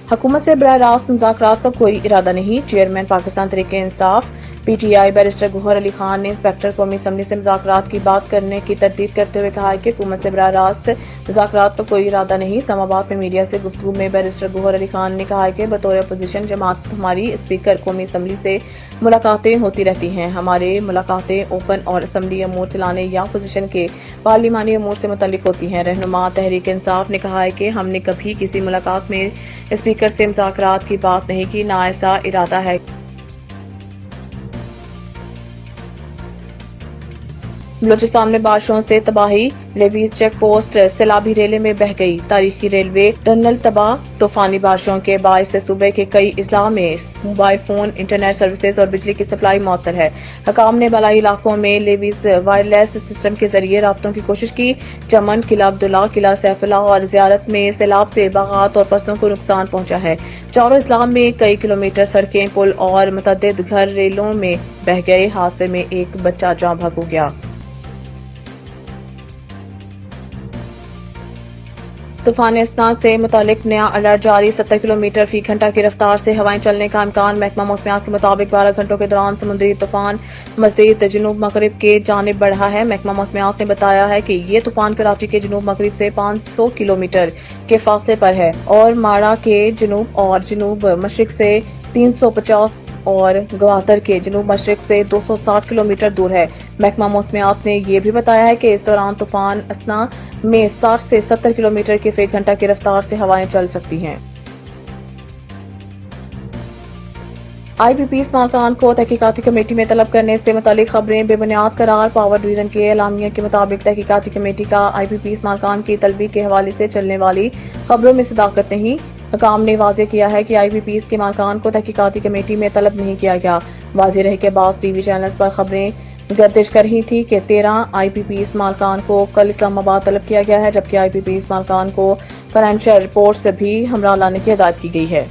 हुकूमत से बराह रास्त मुज़ाकरात का कोई इरादा नहीं। Chairman Pakistan Tehreek Insaf PTI barrister Gauhar Ali Khan ने इंस्पेक्टर कौमी असम्बली से मुज़ाकरात की बात करने की तरदीद करते हुए कहा है कि हुकूमत से बराह रास्त मुज़ाकरात का कोई इरादा नहीं। इस्लामाबाद में मीडिया से गुफ्तगू में बैरिस्टर गौहर अली खान ने कहा है कि बतौर अपोजिशन जमात हमारी स्पीकर कौमी असम्बली से मुलाकातें होती रहती हैं। हमारे मुलाकातें ओपन और असम्बली अमूर चलाने या अपोजिशन के पार्लिमानी अमूर से मुतल्लिक होती हैं। रहनुमा तहरीक इंसाफ ने कहा है कि हमने कभी किसी मुलाकात में स्पीकर से मुज़ाकरात की बात नहीं की, ना ऐसा इरादा है। बलूचिस्तान में बारिशों से तबाही, लेवीज चेक पोस्ट सैलाबी रेले में बह गई। तारीखी रेलवे टनल तबाह। तूफानी बारिशों के बायस से सूबे के कई अजला में मोबाइल फोन, इंटरनेट सर्विसेज और बिजली की सप्लाई मुअत्तल है। हकाम ने बलाई इलाकों में लेवीज वायरलेस सिस्टम के जरिए राब्तों की कोशिश की। चमन, किला अब्दुल्ला, किला सैफुल्ला और ज़ियारत में सैलाब से बागात और फसलों को नुकसान पहुंचा है। चारों अजला में कई किलोमीटर सड़कें, पुल और मुतअद्दिद घर रेलों में बह गए। हादसे में एक बच्चा जाँ बहक हो गया। तूफान इसनाद से मुतालिक नया अलर्ट जारी। 70 किलोमीटर फी घंटा की रफ्तार से हवाएं चलने का इम्कान। महकमा मौसमियात के मुताबिक 12 घंटों के दौरान समुद्री तूफान मज़ीद जनूब मगरिब के जानिब बढ़ा है। महकमा मौसमियात ने बताया है कि ये तूफान कराची के जनूब मगरिब से 500 किलोमीटर के फासले पर है और माड़ा के जनूब और जनूब मशरिक से 350 और गवादर के जनूब मशरिक से 260 किलोमीटर दूर है। महकमा मौसमियात ने यह भी बताया है कि इस दौरान तूफान असना में 60 से 70 किलोमीटर की फी घंटा की रफ्तार से हवाएं चल सकती हैं। IPP's माकान को तहकीकाती कमेटी में तलब करने से मुतालिक खबरें बेबुनियाद करार। पावर डिवीजन के एलामिया के मुताबिक तहकीकाती कमेटी का IPP's माकान की तलबी के हवाले से चलने वाली खबरों में सदाकत नहीं। हकाम ने वाज़ेह किया है कि IPP's के माकान को तहकीकाती कमेटी में तलब नहीं किया गया। वाज़ेह रहे के बाद TV चैनल्स पर खबरें गर्दिश कर रही थी कि 13 IPP's मालकान को कल इस्लामाबाद तलब किया गया है, जबकि IPP's मालकान को फाइनेंशियल रिपोर्ट्स भी हमरा लाने की हिदायत की गई है।